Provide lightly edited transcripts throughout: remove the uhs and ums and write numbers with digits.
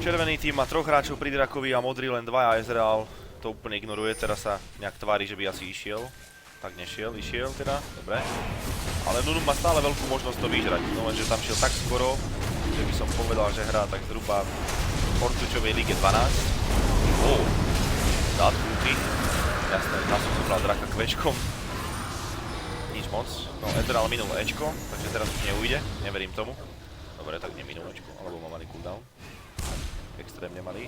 Červený tým má 3 hráčov pri Drakovi a modrý len 2 a Ezreal to úplne ignoruje, teraz sa nejak tvári, že by asi išiel. Tak nešiel, išiel teda, dobre. Ale Nunu má stále veľkú možnosť to vyžrať, no lenže tam šiel tak skoro, že by som povedal, že hrá tak zhruba v Fortučovej lige 12. Dát ulti. Jasné, tam som zobral Draka kvečkom. Nič moc. No, Ezreal minul Ečko, takže teraz už neujde, neverím tomu. Dobre, tak neminul Ečko, alebo má malý cooldown. Extrémne malý.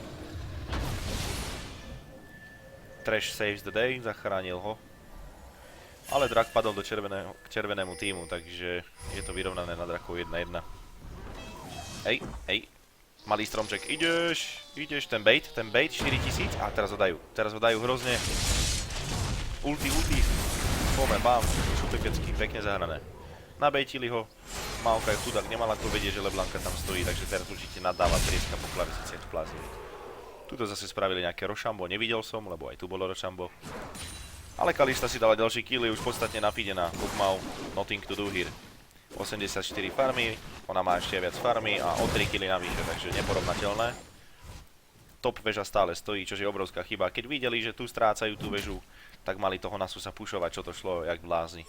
Trash saves the day, zachránil ho. Ale Drak padol k červenému týmu, takže je to vyrovnané na Drakov 1-1. Hej, hej. Malý stromček, ideš, ten bait, 4000 a teraz ho dajú hrozne. Ulti, pome, bam, šutekecky, pekne zahrané. Nabejtili ho, Maoka je chudák, nemala to vedieť, že Leblanka tam stojí, takže teraz určite nadáva trieska po klavesiciach v plázni. Tuto zase spravili nejaké Rochambo, nevidel som, lebo aj tu bolo Rochambo. Ale Kalista si dala ďalší kill, je už podstatne na feede na Kog'Maw, nothing to do here. 84 farmy, ona má ešte viac farmy a o 3 killy navyše, takže neporovnateľné. Top väža stále stojí, čo je obrovská chyba. Keď videli, že tu strácajú tú väžu, tak mali toho Nasusa pušovať, čo to šlo, jak blázni.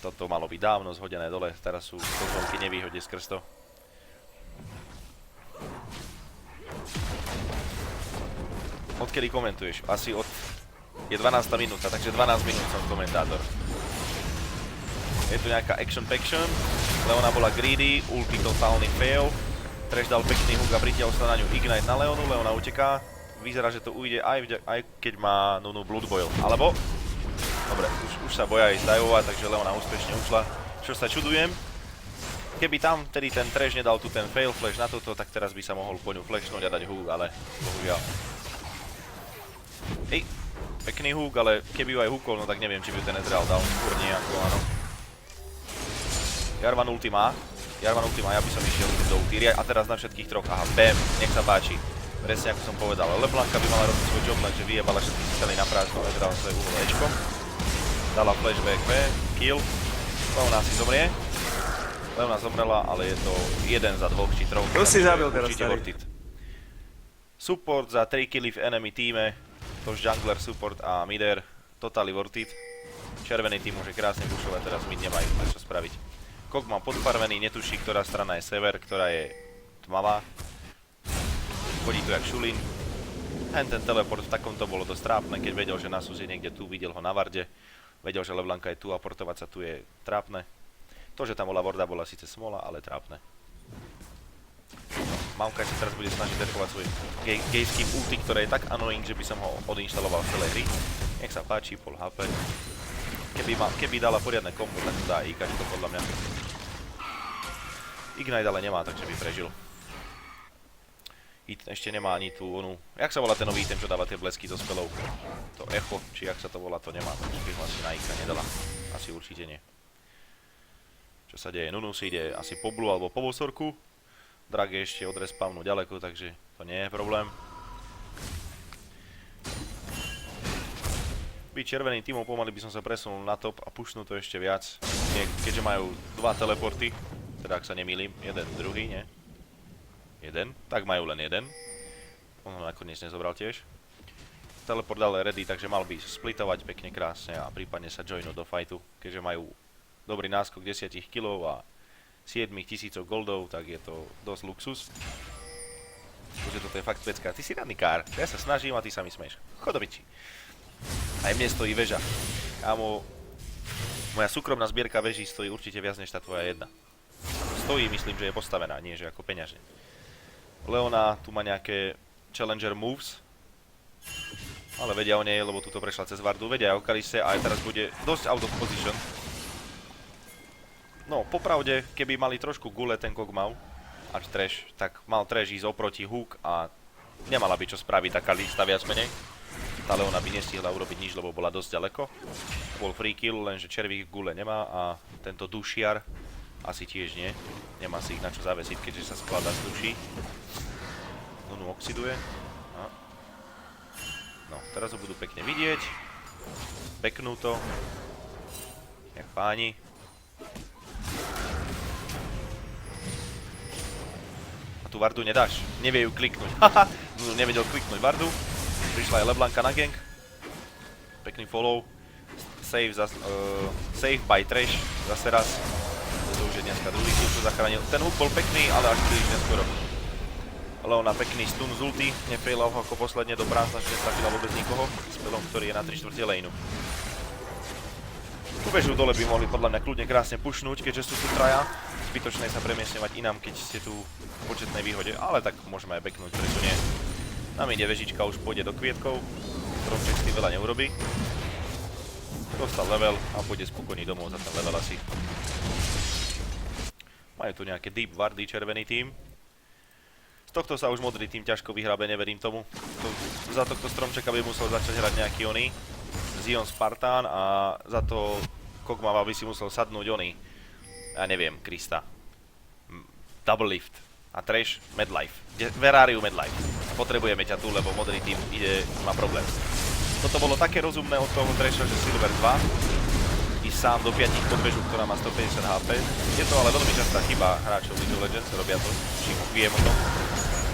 Toto malo byť dávno zhodené dole, teraz sú veľké nevýhode skrz to. Odkedy komentuješ? Asi od... Je 12. minúta, takže 12 minút som komentátor. Je tu nejaká action-paction, Leona bola greedy, ulti totálny fail. Trash dal pekný hook a pritiaľ sa na ňu Ignite na Leonu, Leona uteká. Vyzerá, že to ujde aj keď má Nunu Blood Boil, alebo... Dobre, už sa boja ísť divovať, takže Leona úspešne ušla, čo sa čudujem. Keby tam tedy ten Trash nedal tu ten fail flash na toto, tak teraz by sa mohol po ňu flashnúť a dať hook, ale bohužiaľ. Hej, pekný hook, ale keby ju aj hookol, no tak neviem, či by ten Ezreal dal skôr nejako, áno. Jarvan ulti má, ja by som išiel do ulti a teraz na všetkých troch, aha, bam, nech sa páči. Presne ako som povedal, Leblanka by mala robiť svoj job, lenže vyjebala všetkých celý na prázdno, Ezreal svoje uhol Ečkom. Dala flashback B, kill, Leona si zomrie. Leona zomrela, ale je to 1 za 2 či 3. To si zabil teraz, starý. Support za 3 killy v enemy týme, tož jungler, support a mider, totally worth it. Červený tým môže krásne pušovať, teraz mid nemajú na čo spraviť. Kog'Maw podfarmený, netuší, ktorá strana je sever, ktorá je tmavá. Chodí tu jak šulín. Ten teleport v takomto bolo dosť trápne, keď vedel, že Nasus je niekde tu, videl ho na varde. Vedel, že Leblanka je tu a portovať sa tu je trápne. To, že tam bola Warda, bola síce smola, ale trápne. Maoka sa teraz bude snažiť dechovať svoj gejským ulti, ktoré je tak annoying, že by som ho odinštaloval v celej hry. Nech sa páči, pol HP. Keby dala poriadne kombo, tak to dá IKčko podľa mňa. Ignite ale nemá, takže by prežil. Ešte nemá ani tú onu... Jak sa volá ten nový item, čo dáva tie blesky zo spelov? To echo, či jak sa to volá, to nemá, takže by ho asi na IK nedala. Asi určite nie. Čo sa deje? Nunu si ide asi po blue alebo po bosorku. Drak je ešte od respawnu ďaleko, takže to nie je problém. Byť červeným tímom pomaly by som sa presunul na top a pušnul to ešte viac. Keďže majú 2 teleporty, teda ak sa nemýlim, jeden, druhý, nie? Jeden, tak majú len jeden. On ho nakoniec nezobral tiež. Teleport ale ready, takže mal by splitovať pekne krásne a prípadne sa joinúť do fightu. Keďže majú dobrý náskok 10 kg a 7000 goldov, tak je to dosť luxus. Už toto je fakt pecka. Ty si radný kár, ja sa snažím a ty sa mi smeješ. Chod do piči. Aj mne stojí väža. Kámo, moja súkromná zbierka väží stojí určite viac než tá tvoja jedna. Stojí, myslím, že je postavená, nie že ako peňažne. Leona tu má nejaké challenger moves. Ale vedia o nej, lebo tuto prešla cez Wardu. Vedia aj o Kaliste a aj teraz bude dosť out of position. No, popravde, keby mali trošku gule ten Kog'Maw a Trash, tak mal Trash ísť oproti hook a nemala by čo spraviť taká lista viac menej. Tá Leona by nestihla urobiť nič, lebo bola dosť ďaleko. Bol free kill, lenže červík gule nemá a tento dušiar asi tiež nie. Nemá si ich na čo zavesiť, keďže sa skladá z duší. Nunu oxiduje. No, teraz ho budú pekne vidieť. Peknú to. Jak páni. tú Vardu nedáš. Nevie ju kliknúť. Haha, nevedel kliknúť Vardu. Prišla aj Leblanka na gank. Pekný follow. Save by Trash. Zase raz. To už je dneska druhý kill, čo zachránil. Ten hook bol pekný, ale až príliš neskoro. Leona pekný stun z ulti. Nefailal ho ako posledne do prázdna, že netrafila vôbec nikoho. S pelom, ktorý je na 3/4 laneu. Tu vežu dole by mohli podľa mňa kľudne krásne pušnúť, keďže sú tu traja. Zbytočné sa premiesňovať inám, keď ste tu v početnej výhode, ale tak môžeme aj backnúť, prečo nie. Nám ide vežička, už pôjde do kvietkov. Stromček s tým veľa neurobí. Dostal level a pôjde spokojný domov za ten level asi. Majú tu nejaké deep wardy, červený tým. Z tohto sa už modrý tým ťažko vyhrabe, neverím tomu. Za tohto stromčeka by musel začať hrať nejaký oný. Zion Spartan a za to Kog'Maw by si musel sadnúť oný. Ja neviem, Krista. Double Lift. A Trash, Medlife. Verariu Medlife. Potrebujeme ťa tu, lebo modrý tým má problém. Toto bolo také rozumné od toho Trasha, že Silver 2 ísť sám do 5 pod väžu, ktorá má 150 HP. Je to ale veľmi častá chyba hráčov League of Legends, robia to, čím viem o tom.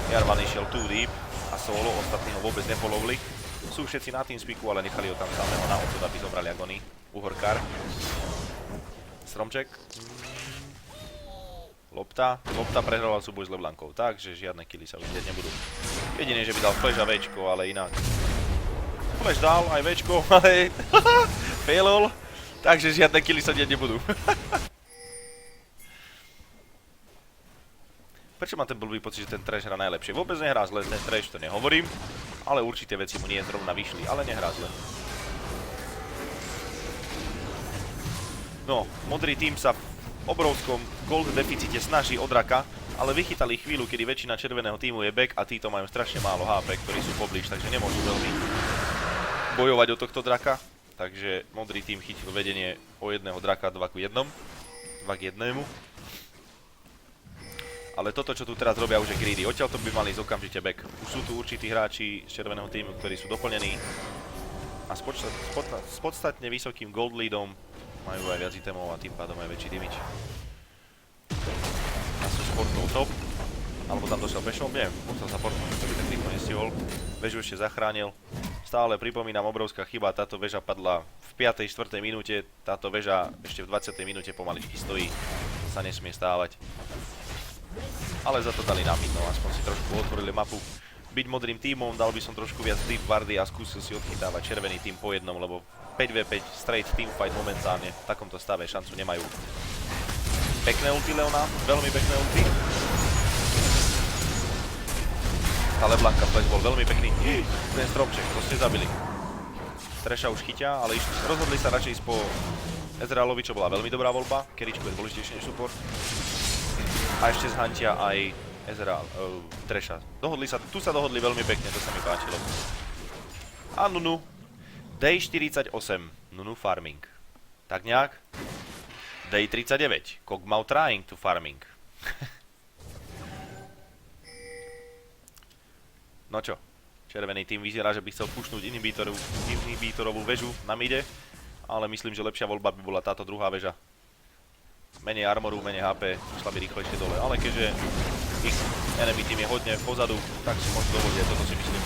Jarvan išiel too deep a solo, ostatní ho vôbec nefollowli. Sú všetci na TeamSpeaku, ale nechali ho tam samého na odsud, aby zobrali agony. Uhorkár. Stromček. Lopta prehrala súboj s Leblankou, takže žiadne killy sa už deť nebudú. Jedine, že by dal flash a Včko, ale inak. Flash dal, aj Včko, ale failol, takže žiadne killy sa deť nebudú. Prečo má ten blbý pocit, že ten Trash hrá najlepšie? Vôbec nehrá zle, ten Trash, to nehovorím, ale určité veci mu nie zrovna vyšli, ale nehrá zle. No, modrý tým sa v obrovskom gold deficite snaží od Draka, ale vychytali chvíľu, kedy väčšina červeného týmu je back a títo majú strašne málo HP, ktorí sú poblíž, takže nemôžu veľmi bojovať o tohto Draka. Takže modrý tým chytil vedenie o jedného Draka 2:1. 2:1. Ale toto, čo tu teraz robia, už je greedy. Odtiaľto by mali ísť okamžite back. Už sú tu určití hráči z červeného týmu, ktorí sú doplnení. A s podstatne vysokým gold leadom majú aj viac itemov a tým pádom aj väčší damage. A sú sportol top. Alebo tam došiel pešom, neviem. Musel sa portnúť, ktorý tak rýchlo nestihol. Väžu ešte zachránil. Stále pripomínam, obrovská chyba. Táto väža padla v 5. 4. minúte. Táto väža ešte v 20. minúte pomaličky stojí. Sa nesmie stávať. Ale za to dali na mid, no aspoň si trošku otvorili mapu. Byť modrým tímom, dal by som trošku viac deep wardy a skúsil si odchytávať červený tým po jednom, lebo 5v5 straight teamfight momentálne v takomto stave šancu nemajú. Pekné ulti Leona, veľmi pekné ulti. Tá Leblanka flash bol veľmi pekný. Ten stromček, to ste zabili. Trasha už chytia, ale rozhodli sa radšej ísť po Ezrealovi, čo bola veľmi dobrá voľba. Keričko je dôležitejšie než support. A ešte zhantia aj Ezreal, Trasha. Dohodli sa, tu sa dohodli veľmi pekne, to sa mi páčilo. A Nunu. Day 48. Nunu farming. Tak nejak. Day 39. Kog'Maw trying to farming. No čo? Červený tým vyzerá, že by chcel pušnúť inhibitorovú väžu na mide. Ale myslím, že lepšia voľba by bola táto druhá väža. Menej armoru, menej HP, šla by rýchlejšie dole, ale keďže ich enemy tým je hodne pozadu, tak si môžu dovoliť aj toto si myslím.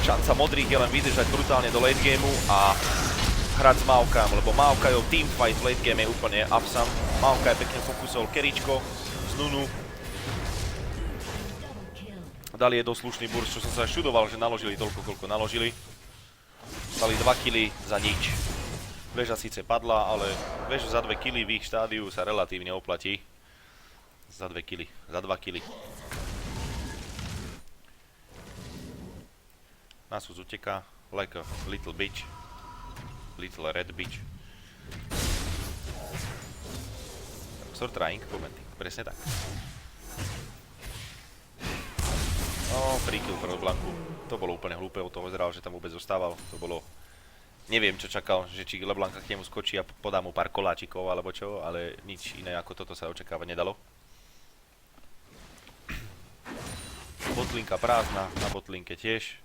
Šanca modrých je len vydržať brutálne do late gameu a hrať s Maokajem, lebo Maokajov teamfight v late game je úplne upsam. Maokaj pekne fokusol Keričko z Nunu. Dali je dosť slušný burst, čo som sa šudoval, že naložili toľko, koľko naložili. Dali 2 killy za nič. Väža síce padla, ale väžu za 2 killy v ich štádiu sa relatívne oplatí. Za 2 killy, za 2 killy. Nasus uteká, like a little bitch. Little red bitch. Sort trying, commenting, presne tak. No, free kill pre Leblanku. To bolo úplne hlúpe od toho Ezreal, že tam vôbec zostával. To bolo... Neviem, čo čakal, že či Leblanka k nemu skočí a podá mu pár koláčikov alebo čo, ale nič iné ako toto sa očakávať nedalo. Botlinka prázdna, na botlinke tiež.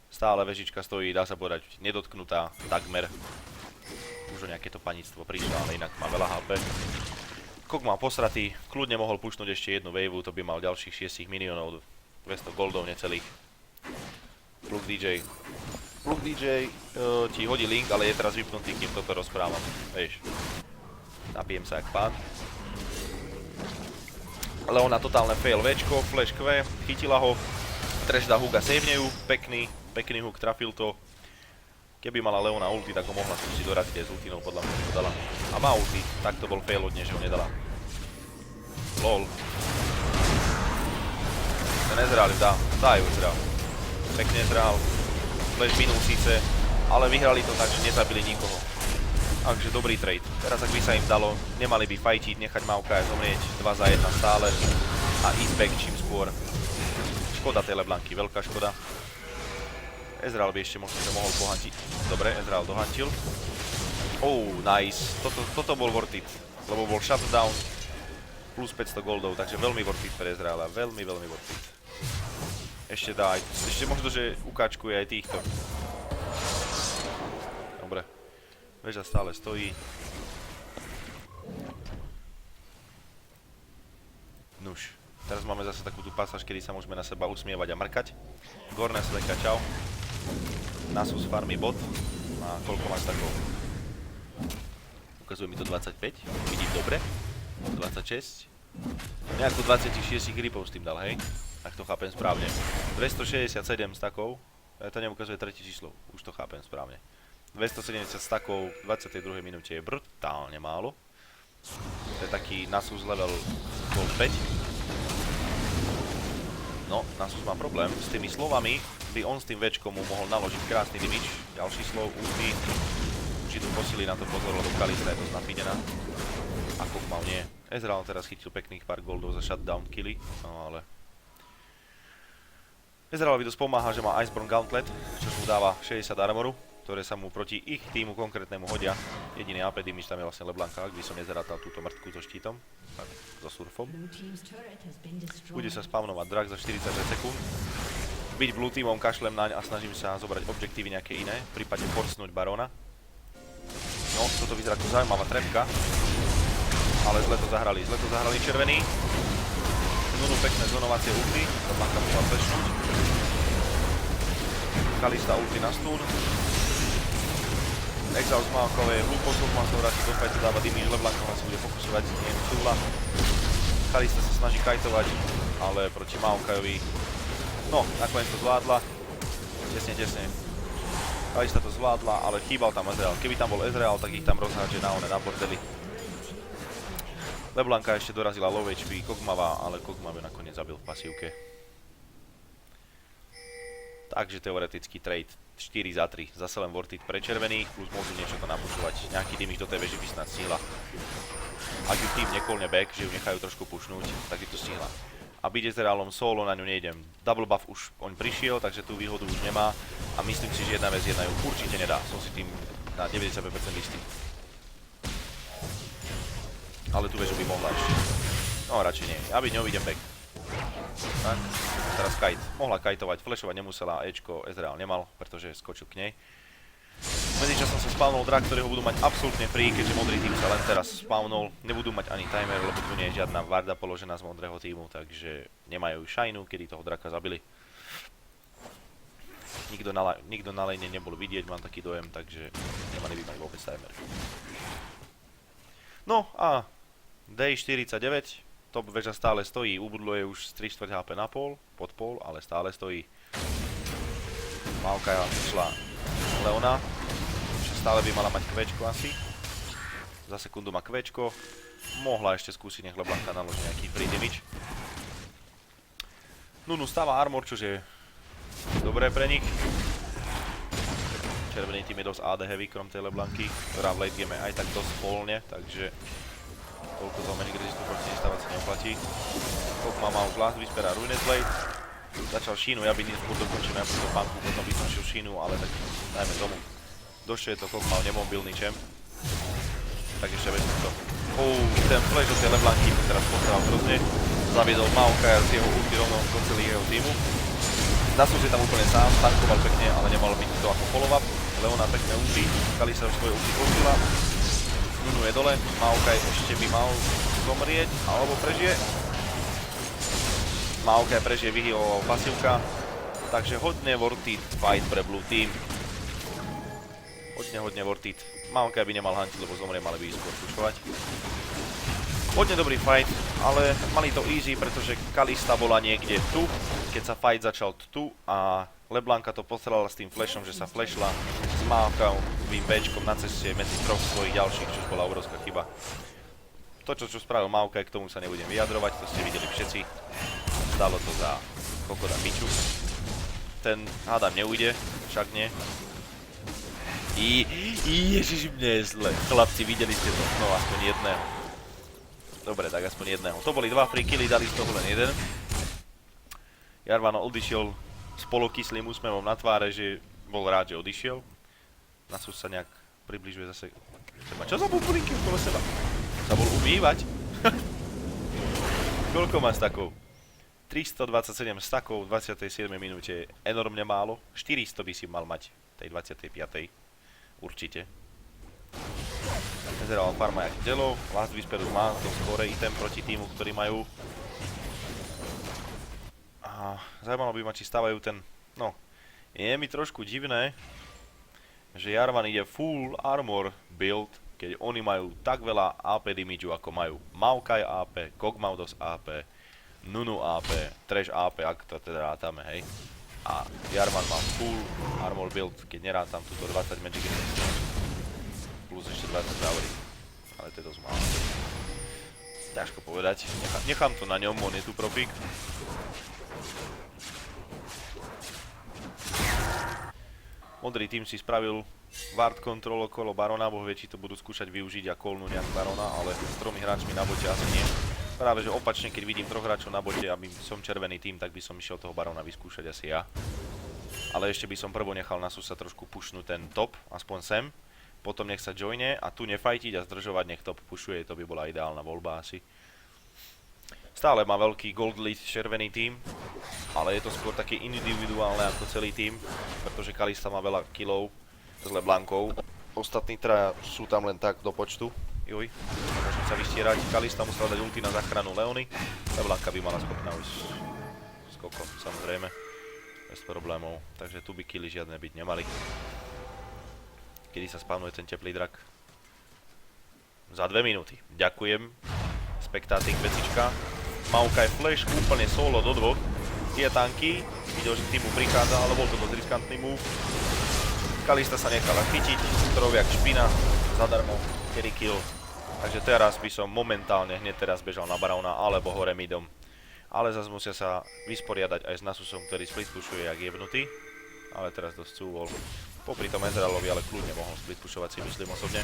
Stále vežička stojí, dá sa povedať, nedotknutá, takmer. Už o nejaké to paníctvo prišlo, ale inak má veľa HP. Kok mal posratý, kľudne mohol pušnúť ešte jednu waveu, to by mal ďalších 6 minionov, 200 goldov necelých. Plug DJ. Plug DJ ti hodí link, ale je teraz vypnutý, kým toto rozprávam. Vieš. Napijem sa jak pán. Leona totálne fail Včko, flash Q, chytila ho. Trash dá hook a savene ju, pekný hook, trafil to. Keby mala Leona ulti, tak ho mohla skúsiť doraziť aj s ultinou, podľa mňa to dala. A má ulti, tak to bol fail od nej, že ho nedala. LOL. Ten Ezreal ju dá ju Ezreal. Pekne Ezreal. Flash minul síce, ale vyhrali to tak, že nezabili nikoho. Takže dobrý trade. Teraz ak by sa im dalo, nemali by fajtiť, nechať Maokai zomrieť 2 za 1 stále a ísť back čím skôr. Škoda tej Leblanky, veľká škoda. Ezreal by ešte možno mohol pohantiť. Dobre, Ezreal dohantil. Nice. Toto bol worth it, lebo bol shutdown plus 500 goldov, takže veľmi worth it pre Ezreala, veľmi worth it. Ešte možno, že ukáčkuje aj týchto. Dobre. Veža stále stojí. Nuž. Teraz máme zase takú tú pasáž, kedy sa môžeme na seba usmievať a mrkať. Gorné sleka, čau. Nasus farmy bot. A koľko máš takov? Ukazuje mi to 25. Vidím dobre. 26. Nejakú 26 gripov s tým dal, hej? Tak to chápem správne. 267 stakov. To neukazuje tretie číslo. Už to chápem správne. 270 stakov v 22. minúte je brutálne málo. To je taký Nasus level gold 5. No, Nasus má problém s tými slovami, by on s tým Včkom mu mohol naložiť krásny damage. Ďalší slov, ulti. Už idú posily na to pozor, lebo Kalista je to znafídená. A Kog'Maw nie. Ezreal teraz chytil pekných pár goldov za shutdown killy, no ale... Ezrealovi dosť pomáha, že má Iceborne Gauntlet, čo mu dáva 60 armoru, ktoré sa mu proti ich týmu konkrétnemu hodia. Jediný AP damage tam je vlastne Leblanka, ak by som nezarátal túto mŕtku so štítom. Tak, so surfom. Bude sa spawnovať drak za 42 sekúnd. Byť blue teamom, kašlem naň a snažím sa zobrať objektívy nejaké iné, prípadne forcnúť Barona. No, toto vyzerá ako zaujímavá trepka. Ale zle to zahrali červení. Nunu pekné zonovacie ulty, Leblanka musela flashnúť. Kalista ulti na stun. Exhaust Maokové hlúposť, má sa vrátiť do fightu, dáva damage, Leblanka sa bude fokusovať, nie je súhla. Kalista sa snaží kajtovať, ale proti Maokajovi. No, nakoniec to zvládla. Tesne. Kalista to zvládla, ale chýbal tam Ezreal. Keby tam bol Ezreal, tak ich tam rozhádže na bordeli. Leblanka ešte dorazila low HP Kog'Mawa, ale Kog'Maw ju nakoniec zabil v pasívke. Takže teoretický trade 4 za 3. Zase len worth it pre červených, plus môžu niečo to napušovať. Nejaký damage do tej veži by snad stihla. Ak ju tým nekolne back, že ju nechajú trošku pušnúť, tak by to stihla. A byť Ezrealom solo na ňu nejdem. Double buff už oň prišiel, takže tú výhodu už nemá. A myslím si, že 1 vs 1 ju určite nedá. Som si tým na 95% istý. Ale tú väžu by mohla ešte. No radšej nie. Ja byť ňou idem back. Tak. Teraz kite. Mohla kajtovať, flashovať nemusela, Ečko Ezreal nemal, pretože skočil k nej. Medzičasom sa spawnol drak, ktorého budú mať absolútne free, keďže modrý tým sa len teraz spawnol. Nebudú mať ani timer, lebo tu nie je žiadna varda položená z modrého týmu, takže nemajú shinu, kedy toho draka zabili. Nikto na lane nebol vidieť, mám taký dojem, takže nemali by mať vôbec timer. No a day 49, top väža stále stojí, ubudlo je už z 3/4 HP na pol, pod pol, ale stále stojí. Maokai šla Leona, že stále by mala mať Kvečko asi. Za sekundu má Kvečko. Mohla ešte skúsiť, nech Leblanka naloží nejaký free damage. Nunu stáva armor, čože je dobré pre nich. Červený tým je dosť AD heavy, krom tej Leblanky, ktorá v late game aj tak dosť polne, takže toľko zaumených rezistu proti nestávať sa neoplatí. Kog'Maw má už last whisper a Ruined Blade. Začal Sheenu, ja by neskôr dokončil najprv do banku, potom by som šiel Sheenu, ale tak dajme tomu. Došlo je to Kog'Maw nemobilný čem. Tak ešte vezmem to. Ten flash od tej Leblanky teraz postaral hrozne. Zaviedol Maokai z jeho ulti rovno do celých jeho týmu. Nasus je tam úplne sám, tankoval pekne, ale nemal byť to ako follow-up. Leona pekné ulti, Kalista už svoje ulti použila. Nunu je dole, Maokai ešte by mal zomrieť, alebo prežije. Maokai prežije, vyhýloval pasívka. Takže hodne worth it fight pre Blue Team. Hodne worth it. Maokai by nemal hantiť, lebo zomrie, mali by skôr pušovať. Hodne dobrý fight, ale mali to easy, pretože Kalista bola niekde tu, keď sa fight začal tu a LeBlanka to postrelala s tým flashom, že sa flashla s Maokaiovým Bčkom na ceste medzi troch svojich ďalších, čo bola obrovská chyba. To, čo spravil Maokai, k tomu sa nebudem vyjadrovať, to ste videli všetci. Stalo to za kokoda piču. Ten hádam neujde, však nie. Ježiš, mne je zle. Chlapci, videli ste to? No, aspoň jedného. Dobre, tak aspoň jedného. To boli 2 free killy, dali z toho len jeden. Jarvan odišiel s polokyslým úsmevom na tváre, že bol rád, že odišiel. Nasus sa nejak približuje zase k seba. Čo za bubulinky okolo seba? Sa bol umývať? Koľko má stakov? 327 stakov v 27. minúte je enormne málo. 400 by si mal mať v tej 25. Určite. Nezeral farma jak delo. Last Whisperus má to skore item proti týmu, ktorý majú. A zaujímalo by ma, či stávajú ten... No, je mi trošku divné, že Jarvan ide full armor build, keď oni majú tak veľa AP damage ako majú Maokai AP, Kog'Maw AP, Nunu AP, Thresh AP, ak to teda rátame, hej. A Jarvan má full armor build, keď nerátam túto 20 magic plus ešte 20 závory. Ale to je dosť málo. Ťažko povedať. Nechám to na ňom, on je tu profík. Modrý tým si spravil ward control okolo Barona, boh vie, či to budú skúšať využiť a callnú nejak Barona, ale s 3 hráčmi na bote asi nie. Práve že opačne, keď vidím 3 hráčov na bote, aby som červený tým, tak by som išiel toho Barona vyskúšať asi ja. Ale ešte by som prvo nechal Nasusa trošku pušnúť ten top, aspoň sem. Potom nech sa joine a tu nefajtiť a zdržovať, nech top pušuje, to by bola ideálna voľba asi. Stále má veľký gold lead červený tým, ale je to skôr také individuálne ako celý tým, pretože Kalista má veľa killov s LeBlankou. Ostatní traja sú tam len tak do počtu. Joj, môžem sa vystierať. Kalista musela dať ulti na záchranu Leony. LeBlanka by mala schopná ujsť skokom, samozrejme. Bez problémov, takže tu by killy žiadne byť nemali. Kedy sa spawnuje ten teplý drak? Za 2 minúty. Ďakujem. Spectating vecička. Maokai flash, úplne solo do 2. Je tanky. Videl, že týmu prichádza, ale bol to dosť riskantný move. Kalista sa nechala chytiť. Troviak špina. Zadarmo. Carry kill. Takže teraz by som momentálne hneď teraz bežal na Barona alebo hore midom. Ale zase musia sa vysporiadať aj s Nasusom, ktorý split pushuje jak jebnutý. Ale teraz dosť cúvol. Popri tom Ezrealovi, ale kľudne mohol split pushovať, si myslím osobne.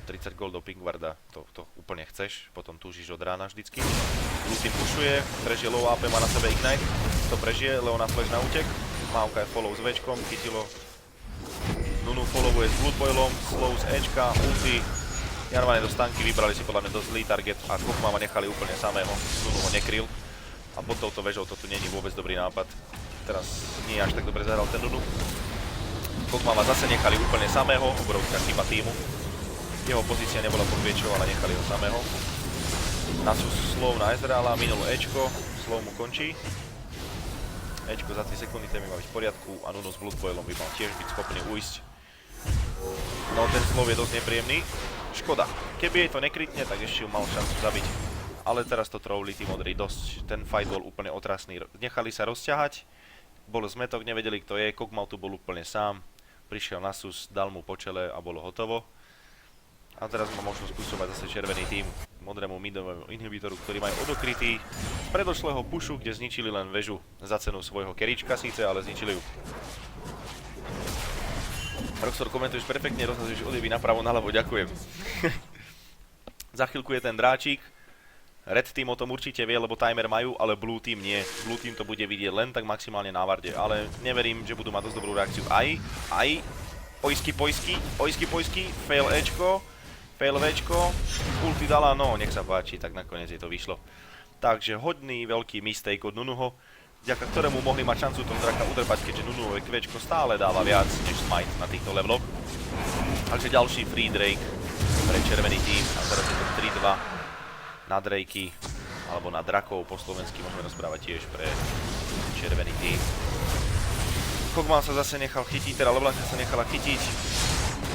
30 gold do Pinkwarda, to úplne chceš, potom túžiš od rána vždycky. Blue Team pushuje, prežije low AP, má na sebe Ignite, to prežije, Leona flash na útek. Maokai follow s Včkom, chytilo. Nunu followuje s Bloodboilom, slow z Ečka, ulti. Jarvan je do stanky, vybrali si podľa mňa dosť zlý target a Kog'Mawa nechali úplne samého, Nunu ho nekryl. A pod touto vežou to tu není vôbec dobrý nápad. Teraz nie až tak dobre zahral ten Nunu. Kog'Mawa zase nechali úplne samého, obrovská chyba týmu. Jeho pozícia nebola pod Včou, ale nechali ho samého. Nasus slow na Ezreala, minul Ečko, slow mu končí. Ečko za 3 sekundy, ten by mal byť v poriadku a Nunu s Bloodboilom by mal tiež byť schopný ujsť. No ten slow je dosť nepríjemný. Škoda. Keby jej to nekrytne, tak ešte ju mal šancu zabiť. Ale teraz to trolli tí modrí dosť. Ten fight bol úplne otrasný. Nechali sa rozťahať. Bol zmetok, nevedeli kto je. Kog'Maw tu bol úplne sám. Prišiel Nasus, dal mu po čele a bolo hotovo. A teraz má možnosť pushovať zase červený tým modrému midovému inhibitoru, ktorý majú odokrytý z predošlého pushu, kde zničili len väžu za cenu svojho kerička síce, ale zničili ju. Roxor, komentuješ perfektne, rozhazuješ odjeby napravo, naľavo, ďakujem. Za chvíľku je ten dráčik. Red Team o tom určite vie, lebo timer majú, ale Blue Team nie. Blue Team to bude vidieť len tak maximálne na varde, ale neverím, že budú mať dosť dobrú reakciu. Aj. Pojsky, fail Ečko. Fail Včko, ulti dala, no nech sa páči, tak nakoniec jej to vyšlo. Takže hodný veľký mistake od Nunuho, vďaka ktorému mohli mať šancu toho draka udrpať, keďže Nunuhové Včko stále dáva viac než smite na týchto leveloch. Takže ďalší free Drake pre červený tým a teraz je to 3-2 na Drakey, alebo na drakov po slovensky môžeme rozprávať tiež pre červený tým. Kog'Maw sa zase nechal chytiť, teda LeBlanka sa nechala chytiť.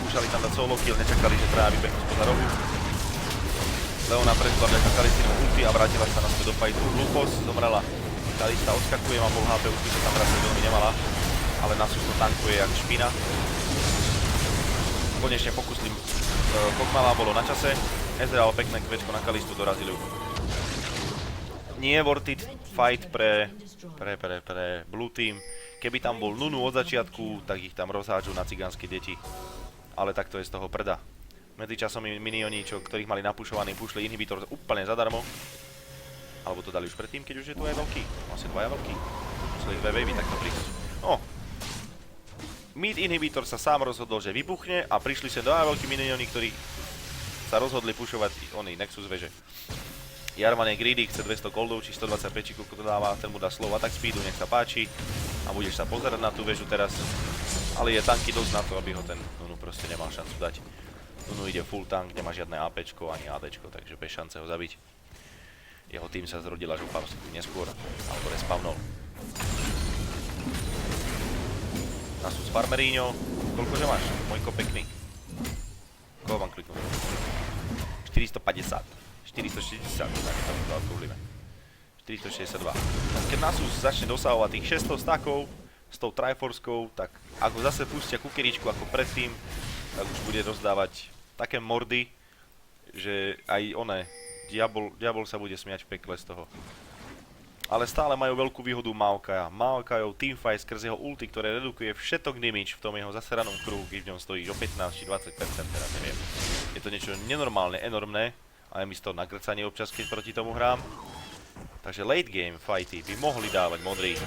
Skúšali tam dať solo kill, nečakali, že treba vybehnúť spoza rohu. Leona prešla vďaka Kalistinovu ulti a vrátila sa naspäť do fightu. Lupos zomrela, Kalista odskakuje, má bol HP, už by sa tam vrátiť veľmi nemala, ale Nasus to tankuje jak špina. Konečne pokusli Kog'Mawa, bolo na čase. Ezreal pekné kvečko na Kalistu, dorazili ju. Nie worth it fight pre Blue Team. Keby tam bol Nunu od začiatku, tak ich tam rozhádžu na cigánske deti. Ale takto je z toho prda. Medzičasom minioni, ktorých mali napušovaný, pušli inhibitor úplne zadarmo. Alebo to dali už predtým, keď už je tu aj veľký. Asi dvaja veľký. Museli dve wavy takto prísť. No. Mid inhibitor sa sám rozhodol, že vybuchne a prišli sa dvaja veľkí minioni, ktorí sa rozhodli pušovať oný Nexus veže. Jarvan je greedy, chce 200 goldov, či 125, koľko to dáva, ten mu dá slow attack speedu, nech sa páči. A budeš sa pozerať na tú väžu teraz. Ale je tanky dosť na to, aby ho ten Nunu proste nemal šancu dať. Nunu ide full tank, nemá žiadne APčko ani ADčko, takže bez šance ho zabiť. Jeho tým sa zrodila, že upal neskôr, alebo respawnol. Nasus Farmerino, koľkože máš? Mojko pekný. Koho mám kliknúť? 450. 460, tak to okruhlíme. 462. Keď Nasus začne dosahovať tých 600 stakov s tou Triforcekou, tak ak ho zase pustia kukeričku ako predtým, tak už bude rozdávať také mordy, že aj oné, diabol sa bude smiať v pekle z toho. Ale stále majú veľkú výhodu Maokai'a. Maokai'ov teamfight skrz jeho ulti, ktoré redukuje všetok damage v tom jeho zaseranom kruhu, keď v ňom stojíš o 15 či 20%, teraz neviem. Je to niečo nenormálne, enormné, ale mi z toho nagrcanie občas, keď proti tomu hrám. Takže late game fighty by mohli dávať modrý.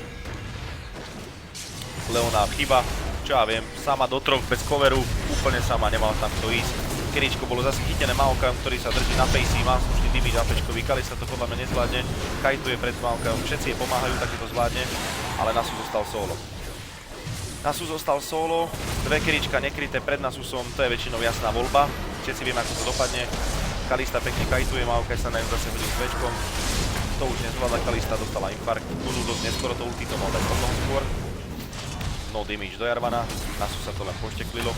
Leona chyba, čo ja viem, sama do troch bez coveru, úplne sama, nemal tam kto ísť. Keričko bolo zase chytené Maokai'om, ktorý sa drží na facey, má slušný damage APčkový, Kalista to podľa mňa nezvládne, kajtuje pred Maokai'om, všetci jej pomáhajú, takže to zvládne, ale Nasus zostal solo. Nasus zostal solo, dve kerička nekryté pred Nasusom, to je väčšinou jasná voľba, všetci vieme ako to dopadne. Kalista pekne kajtuje, Maokai sa na ňu zase hodil s večkom, to už nezvládla Kalista, dostala infarkt, Nunu dosť neskoro to ulti, to mal dať potom skôr. No damage do Jarvana, Nasus sa to len pošteklilo.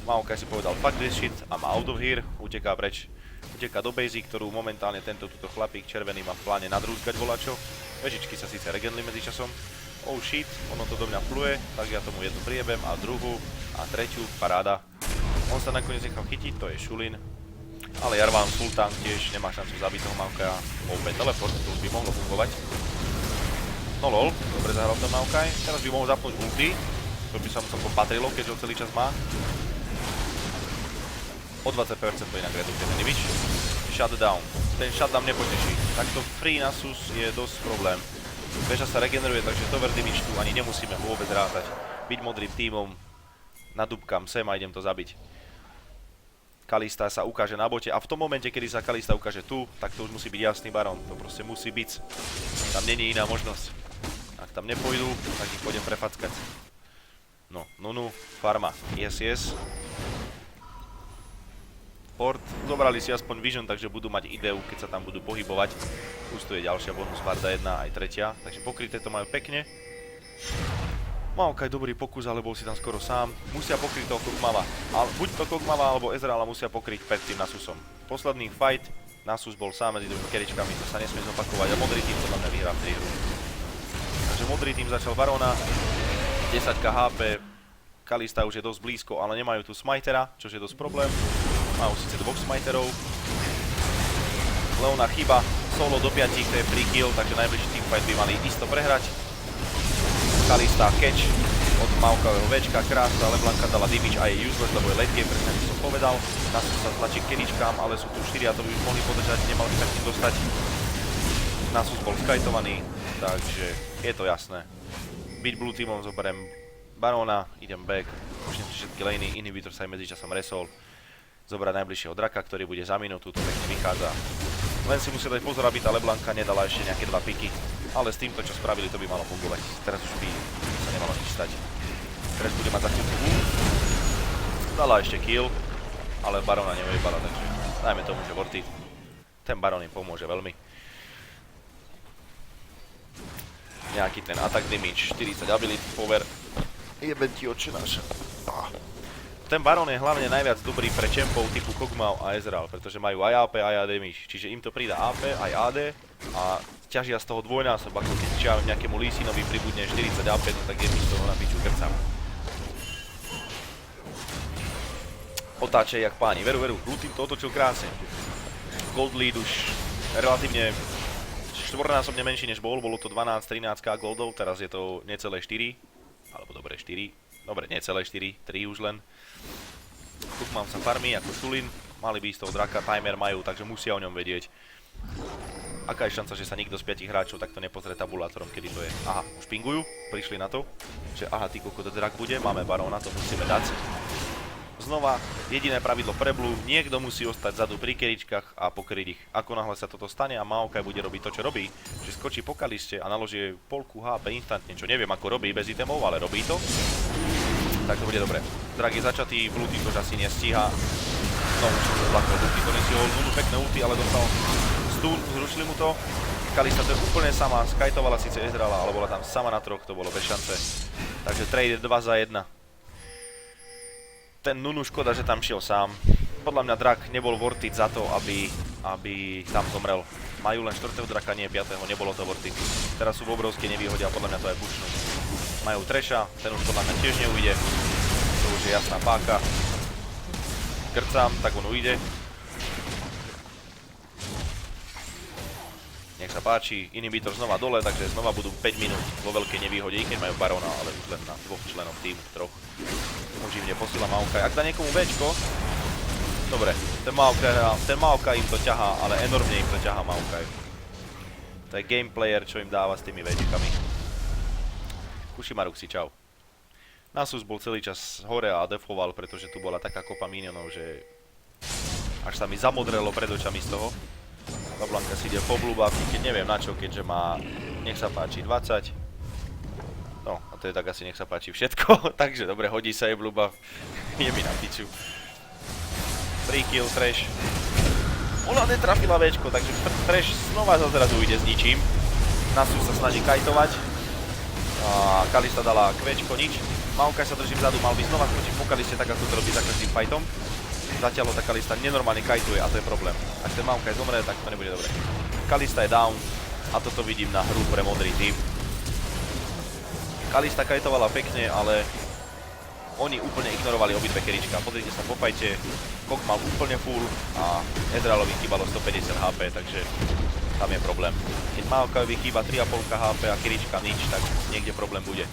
Maokai si povedal fuck this shit, I'm out of here, uteká preč. Uteká do bazy, ktorú momentálne túto chlapík červený má v pláne nadrúzgať volačo. Vežičky sa síce regenli medzičasom. Oh shit, ono to do mňa pluje, tak ja tomu jednu priebem a druhú a tretiu, paráda. On sa nakoniec nechal chytiť, to je Shulin. Ale Jarvan full tank tiež nemá šancu zabiť toho Maokai'a. Opäť teleport, to už by mohlo fungovať. No lol, dobre zahral ten Maokai. Teraz by mohol zapnúť ulti, to by sa mu celkom patrilo, keďže ho celý čas má. O 20% to inak redukuje ten damage. Shutdown. Ten shutdown nepoteší. Takto free Nasus je dosť problém. Veža sa regeneruje, takže to damage tu ani nemusíme vôbec rátať. Byť modrým tímom, nadúbkam sem a idem to zabiť. Kalista sa ukáže na bote a v tom momente, kedy sa Kalista ukáže tu, tak to už musí byť jasný baron. To proste musí byť. Tam není iná možnosť. Ak tam nepôjdu, tak ich pôjdem prefackať. No, Nunu, farma. Yes. Port, zobrali si aspoň vision, takže budú mať ideu, keď sa tam budú pohybovať. Plus tu je ďalšia bonus, Varda 1 aj tretia, takže pokryté to majú pekne. Maokai dobrý pokus, ale bol si tam skoro sám. Musia pokryť toho Kog'Mawa. Buď to Kog'Mawa alebo Ezreala musia pokryť pred tým Nasusom. Posledný fight, Nasus bol sám medzi dvomi keričkami, to sa nesmie zopakovať a modrý tým podľa mňa vyhrá v tej hru. Takže modrý tým začal Barona, 10k HP, Kalista už je dosť blízko, ale nemajú tu Smitera, čo je dosť problém. Majú síce dvoch Smiterov. Leona chyba, solo do 5, to je free kill, takže najbližší teamfight by mali isto prehrať. Kalista catch od Maokaiho Včka, krásna, LeBlanka dala damage a je useless, lebo je late game, presne ako som povedal. Nasus sa tlačí k keričkám, ale sú tu 4 a to by mohli podržať, nemali by sa k tým dostať. Nasus bol skajtovaný, takže je to jasné. Byť blue teamom zoberiem Barona, idem back, počnem si všetky laney, inhibitor sa aj medzičasom resol. Zobrať najbližšieho draka, ktorý bude za minútu, to pekne vychádza. Len si musia dať pozor, aby tá LeBlanka nedala ešte nejaké 2 piky. Ale s týmto, čo spravili, to by malo fungovať. Teraz už by sa nemalo nič stať. Teraz bude mať za chvíľku. Dala ešte kill. ale barona nevyjebala, takže dajme tomu, že worth it. Ten baron im pomôže veľmi. Nejaký ten attack damage, 40 ability power. Jeben ti oči naše. Ten baron je hlavne najviac dobrý pre čempov typu Kog'Maw a Ezreal, pretože majú aj AP, aj AD damage. Čiže im to pridá AP, aj AD a ťažia z toho dvojnásob, ako keď nejakému Lee Sinovi pribudne 40 AP, no tak je mi z toho na piču krcam. Otáče jak páni, veru, Blue Team to otočil krásne. Gold lead už relatívne štvornásobne menší než bolo to 12-13k goldov, teraz je to necelé 4, alebo dobre 4, dobre necelé 4, 3 už len. Tu mám sa farmy ako Sulin, mali by z toho draka, timer majú, takže musia o ňom vedieť. Aká je šanca, že sa nikto z 5 hráčov takto nepozrie tabulátorom, kedy to je? Aha, už pingujú, prišli na to, že aha, ty kokot drak bude, máme baróna, to musíme dať. Znova, jediné pravidlo pre Blue, niekto musí ostať vzadu pri keričkách a pokryť ich. Ako náhle sa toto stane a Maokai bude robiť to, čo robí, že skočí po kaliste a naloží polku HP instantne, čo neviem ako robí bez itemov, ale robí to, tak to bude dobre. Drak je začatý, Blue Team to asi nestíha. No už som zlakol, Blue Team to nestíhol, Nunu pekné ulti, ale dostal stun, zrušili mu to. Kalista to je úplne sama, skajtovala síce Ezreala, ale bola tam sama na troch, to bolo bez šance. Takže trade 2 za 1. Ten Nunu škoda, že tam šiel sám. Podľa mňa drak nebol worth it za to, aby tam zomrel. Majú len 4. draka, nie 5. Nebolo to worth it. Teraz sú v obrovskej nevýhode a podľa mňa to aj pušnú. Majú Thrasha, ten už podľa mňa tiež neujde. To už je jasná páka. Krcám, tak on ujde. Nech sa páči, inhibitor znova dole, takže znova budú 5 minút vo veľkej nevýhode, i keď majú barona, ale už len na 2 členov týmu, 3. Uživne posíla Maokai. Ak dá niekomu Bčko, dobre, ten Maokai im to ťahá, ale enormne im to ťahá Maokai. To je gameplayer, čo im dáva s tými Včkami. Kushimaruxi, čau. Nasus bol celý čas hore a defoval, pretože tu bola taká kopa minionov, že až sa mi zamodrelo pred očami z toho. Bablanka si ide po blue buff, keď neviem na čo, keďže má, nech sa páči, 20. No, a to je tak asi nech sa páči všetko, takže dobre, hodí sa jej blue buff, je mi na piču. Free kill, Thresh. Ona netrafila Včko, takže Thresh znova zrazu ide s ničím. Nasus sa snaží kajtovať. A Kalista dala Kvčko, nič. Maokai sa drží vzadu, mal by znova skočiť po Kaliste, tak ako to robí za každým fightom. Zatiaľ tá Kalista nenormálne kajtuje a to je problém. Ak ten Maokai zomre, tak to nebude dobre. Kalista je down a toto vidím na hru pre modrý tým. Kalista kajtovala pekne, ale oni úplne ignorovali obidve kerička. Pozrite sa po fajte, Kog mal úplne full a Ezrealovi chýbalo 150 HP, takže tam je problém. Keď Maokaiovi chýba 3,5 HP a kerička nič, tak niekde problém bude.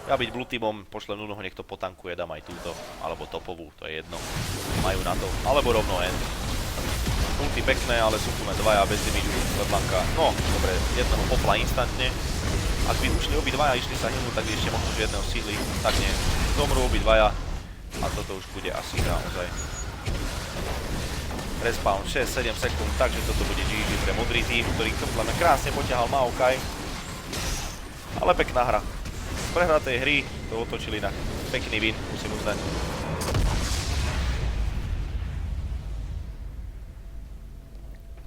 Ja byť blue teamom, pošlem Nunoho, nech to potankuje, dám aj túto, alebo topovú, to je jedno. Majú na to, alebo rovno end. Ulti pekné, ale sú tu len dvaja bez damage, Leblanka. No, dobre, jedného popla instantne. Ak by ušli obidvaja, išli sa hynúť, tak by ešte možno, že jedného sídli. Tak nie, zomrú obidvaja a toto už bude asi naozaj. Respawn 6-7 sekúnd, takže toto bude GG pre modrý tým, ktorý krásne poťahal Maokai. Ale pekná hra. Z prehratej hry to otočili na pekný win, musím uznať.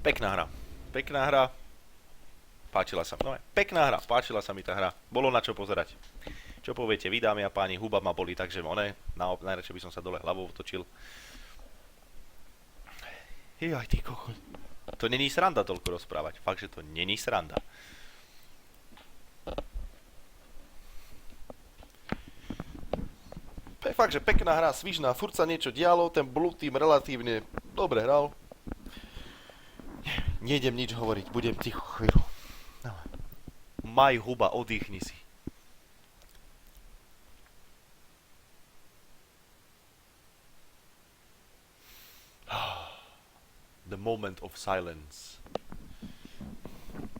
Pekná hra. Pekná hra. Páčila sa mi. No, pekná hra. Páčila sa mi tá hra. Bolo na čo pozerať. Čo poviete vy, dámy a páni, huba ma boli, takže najradšej by som sa dole hlavou otočil. Jaj, ty kokot. To není sranda toľko rozprávať. Fakt, že to není sranda. Fakt, že pekná hra, svižná, furt sa niečo dialo, ten blue team relatívne dobre hral. Nejdem nič hovoriť, budem ticho chvíľu. Maj huba, oddychni si. The moment of silence.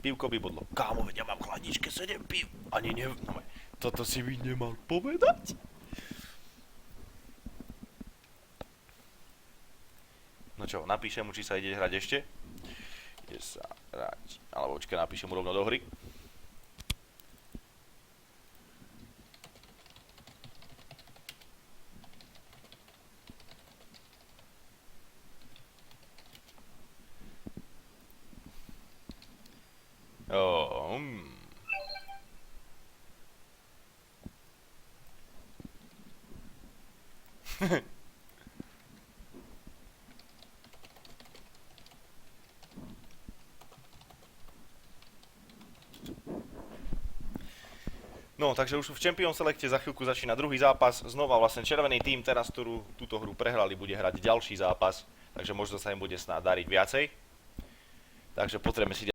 Pivko vybodlo. Kámo, veď ja mám v chladničke 7 pív. Ani ne... No, toto si mi nemal povedať? No čo, napíšem mu, či sa ide hrať ešte. Ide sa hrať. Alebo počkaj, napíšem mu rovno do hry. No, takže už v Champion Selecte za chvíľku začína druhý zápas. Znova vlastne červený tým teraz, ktorú túto hru prehrali, bude hrať ďalší zápas. Takže možno sa im bude snáď dariť viacej. Takže potrebujeme si